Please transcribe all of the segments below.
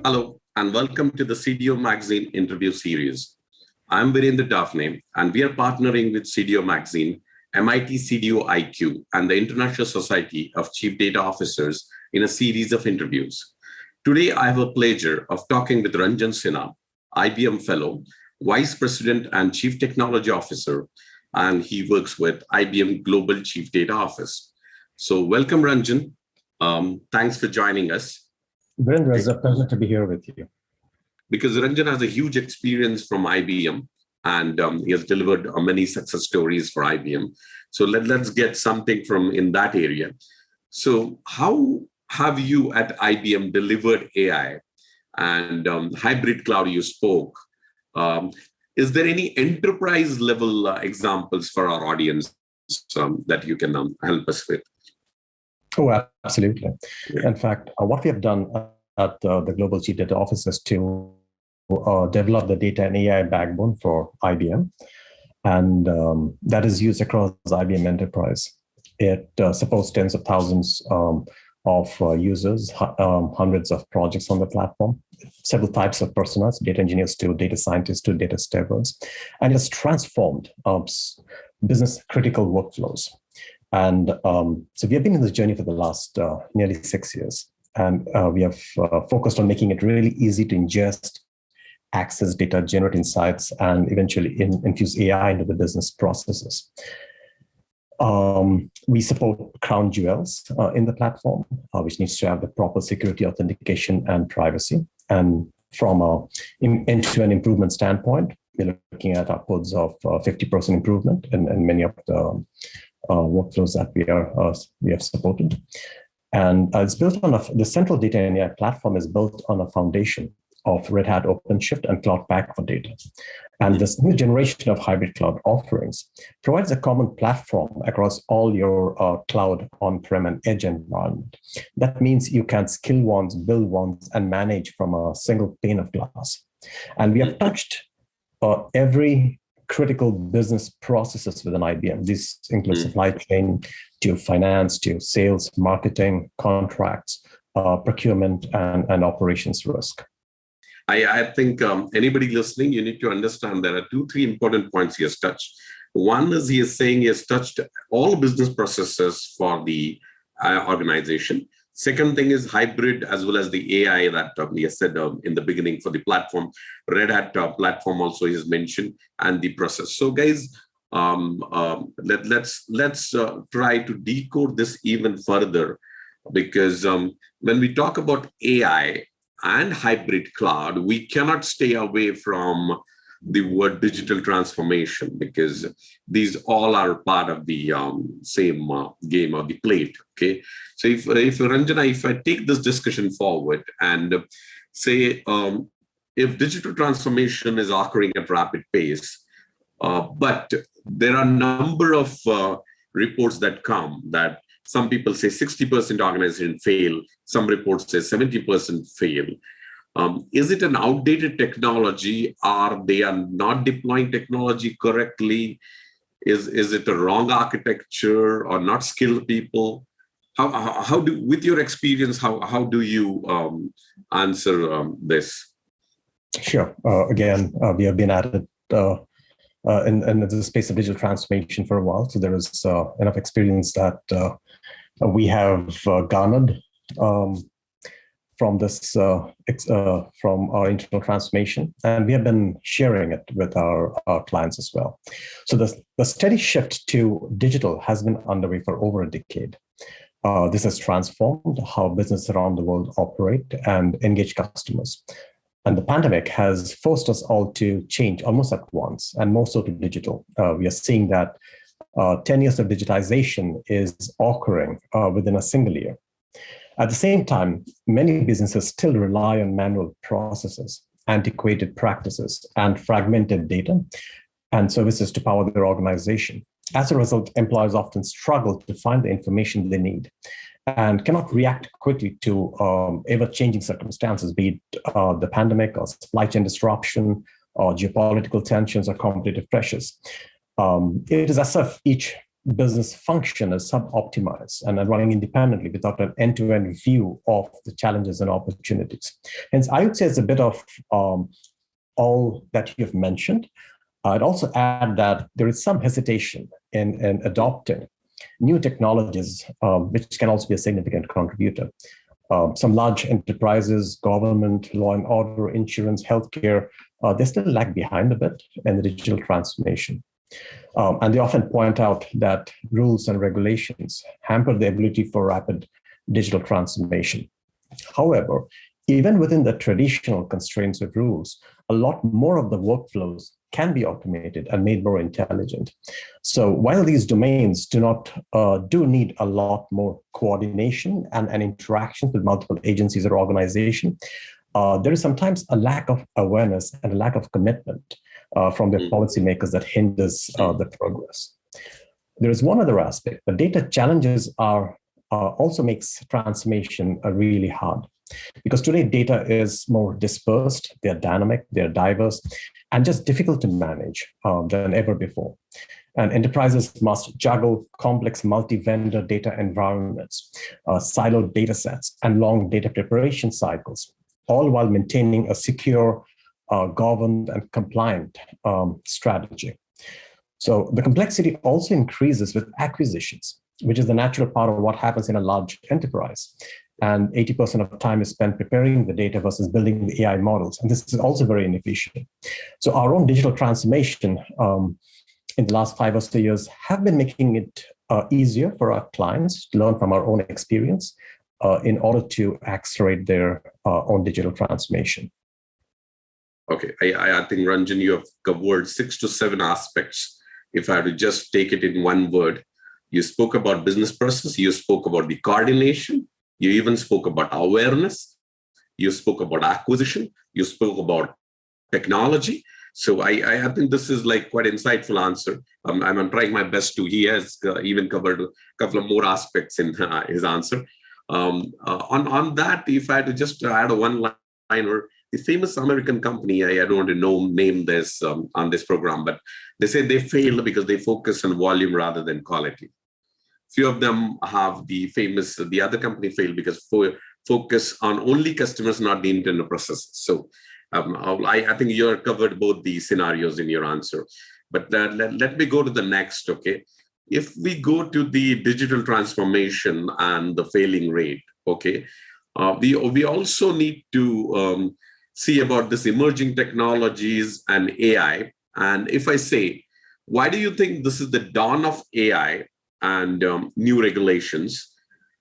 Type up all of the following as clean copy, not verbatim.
Hello, and welcome to the CDO Magazine interview series. I'm Virendra Dafane, and we are partnering with CDO Magazine, MIT CDO IQ, and the International Society of Chief Data Officers in a series of interviews. Today, I have a pleasure of talking with Ranjan Sinha, IBM Fellow, Vice President and Chief Technology Officer, and he works with IBM Global Chief Data Office. So welcome, Ranjan. Thanks for joining us. Virendra, it's a pleasure to be here with you. Because Ranjan has a huge experience from IBM, and he has delivered many success stories for IBM. So let's get something from in that area. So how have you at IBM delivered AI and hybrid cloud you spoke? Is there any enterprise level examples for our audience that you can help us with? Oh, absolutely. Yeah. In fact, what we have done at the Global Chief Data Office is to develop the data and AI backbone for IBM. And that is used across IBM Enterprise. It supports tens of thousands of users, hundreds of projects on the platform, several types of personas, data engineers to data scientists to data stewards, and it's transformed business critical workflows. And so we have been in this journey for the last nearly 6 years, and we have focused on making it really easy to ingest, access data, generate insights, and eventually infuse AI into the business processes. We support crown jewels in the platform, which needs to have the proper security, authentication, and privacy. And from an end-to-end improvement standpoint, we're looking at upwards of 50% improvement in many of the workflows that we have supported. And it's built on the central data and AI platform is built on a foundation of Red Hat OpenShift and Cloud Pak for Data. And this new generation of hybrid cloud offerings provides a common platform across all your cloud, on-prem, and edge environment. That means you can skill once, build once, and manage from a single pane of glass. And we have touched every critical business processes within IBM. This includes supply chain to finance, to sales, marketing, contracts, procurement, and operations risk. I think anybody listening, you need to understand there are 2-3 important points he has touched. One is he is saying he has touched all business processes for the organization. Second thing is hybrid as well as the AI that he has said in the beginning for the platform. Red Hat platform also is mentioned, and the process. So guys, let's try to decode this even further, because when we talk about AI and hybrid cloud, we cannot stay away from the word digital transformation, because these all are part of the same game or the plate. Okay, so if Ranjana, if I take this discussion forward and say if digital transformation is occurring at rapid pace, but there are a number of reports that come that some people say 60% organization fail, some reports say 70% fail. Is it an outdated technology? Are they are not deploying technology correctly? Is it a wrong architecture or not skilled people? How do, with your experience, how do you answer this? Sure. Again, we have been at it in the space of digital transformation for a while, so there is enough experience that we have garnered from this from our internal transformation, and we have been sharing it with our clients as well. So the steady shift to digital has been underway for over a decade. This has transformed how businesses around the world operate and engage customers. And the pandemic has forced us all to change almost at once, and more so to digital. We are seeing that 10 years of digitization is occurring within a single year. At the same time, many businesses still rely on manual processes, antiquated practices, and fragmented data and services to power their organization. As a result, employees often struggle to find the information they need and cannot react quickly to ever-changing circumstances, be it the pandemic or supply chain disruption or geopolitical tensions or competitive pressures. It is as if each business function is sub-optimized and are running independently without an end-to-end view of the challenges and opportunities. Hence, I would say it's a bit of all that you've mentioned. I'd also add that there is some hesitation in adopting new technologies, which can also be a significant contributor. Some large enterprises, government, law and order, insurance, healthcare, they still lag behind a bit in the digital transformation. And they often point out that rules and regulations hamper the ability for rapid digital transformation. However, even within the traditional constraints of rules, a lot more of the workflows can be automated and made more intelligent. So while these domains do need a lot more coordination and interactions with multiple agencies or organizations, there is sometimes a lack of awareness and a lack of commitment from the policymakers that hinders the progress. There is one other aspect. The data challenges also makes transformation really hard. Because today data is more dispersed, they're dynamic, they're diverse, and just difficult to manage than ever before. And enterprises must juggle complex multi-vendor data environments, siloed data sets, and long data preparation cycles, all while maintaining a secure, governed, and compliant strategy. So the complexity also increases with acquisitions, which is the natural part of what happens in a large enterprise. And 80% of the time is spent preparing the data versus building the AI models. And this is also very inefficient. So our own digital transformation in the last 5 or so years have been making it easier for our clients to learn from our own experience in order to accelerate their own digital transformation. Okay, I think, Ranjan, you have covered 6 to 7 aspects. If I had to just take it in one word, you spoke about business process, you spoke about the coordination, you even spoke about awareness, you spoke about acquisition, you spoke about technology. So I think this is like quite insightful answer. I'm trying my best to. He has even covered a couple of more aspects in his answer. On that, if I had to just add a one-liner, the famous American company, I don't want to name this on this program, but they say they failed because they focus on volume rather than quality. Few of them have the other company failed because focus on only customers, not the internal processes. So I think you covered both the scenarios in your answer. But let me go to the next, okay? If we go to the digital transformation and the failing rate, okay, we also need to see about this emerging technologies and AI. And if I say, why do you think this is the dawn of AI and new regulations?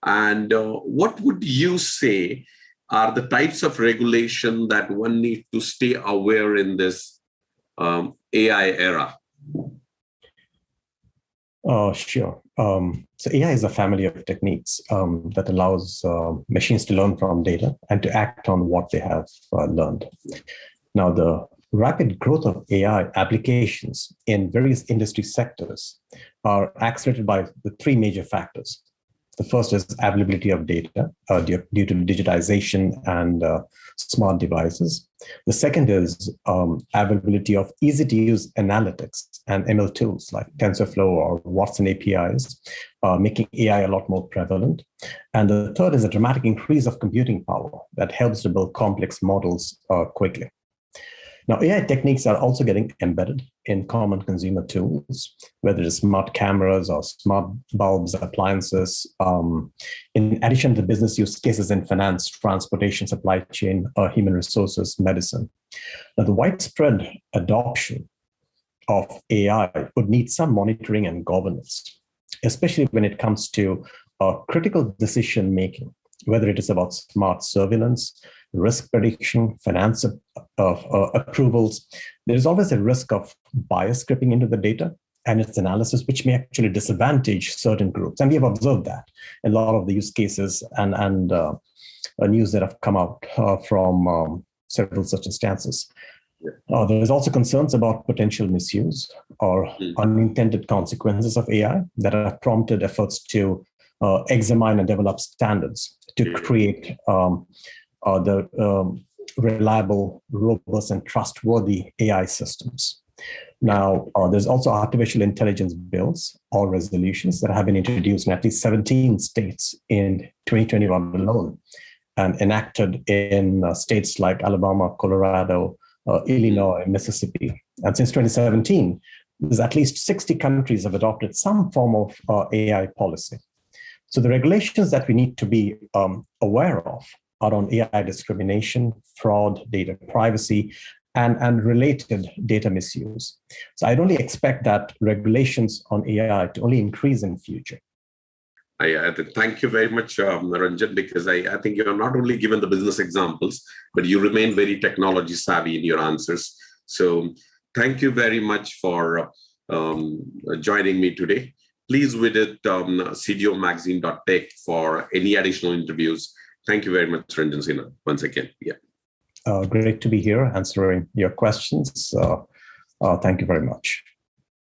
And what would you say are the types of regulation that one needs to stay aware in this AI era? Sure. So AI is a family of techniques that allows machines to learn from data and to act on what they have learned. Now, the rapid growth of AI applications in various industry sectors are accelerated by the 3 major factors. The first is availability of data due to digitization and smart devices. The second is availability of easy-to-use analytics and ML tools like TensorFlow or Watson APIs, making AI a lot more prevalent. And the third is a dramatic increase of computing power that helps to build complex models quickly. Now, AI techniques are also getting embedded in common consumer tools, whether it's smart cameras or smart bulbs, appliances, in addition to business use cases in finance, transportation, supply chain, human resources, medicine. Now, the widespread adoption of AI would need some monitoring and governance, especially when it comes to critical decision-making, whether it is about smart surveillance, risk prediction, finance approvals. There's always a risk of bias creeping into the data and its analysis, which may actually disadvantage certain groups. And we have observed that in a lot of the use cases and news that have come out from several such instances. There's also concerns about potential misuse or unintended consequences of AI that have prompted efforts to examine and develop standards to create the reliable, robust, and trustworthy AI systems. Now, there's also artificial intelligence bills or resolutions that have been introduced in at least 17 states in 2021 alone, and enacted in states like Alabama, Colorado, Illinois, Mississippi. And since 2017, there's at least 60 countries have adopted some form of AI policy. So the regulations that we need to be aware of are on AI discrimination, fraud, data privacy, and related data misuse. So I'd only expect that regulations on AI to only increase in future. I thank you very much, Ranjan, because I think you're not only given the business examples, but you remain very technology savvy in your answers. So thank you very much for joining me today. Please visit cdomagazine.tech for any additional interviews. Thank you very much, Ranjan Sinha, once again. Yeah. Great to be here answering your questions. Thank you very much.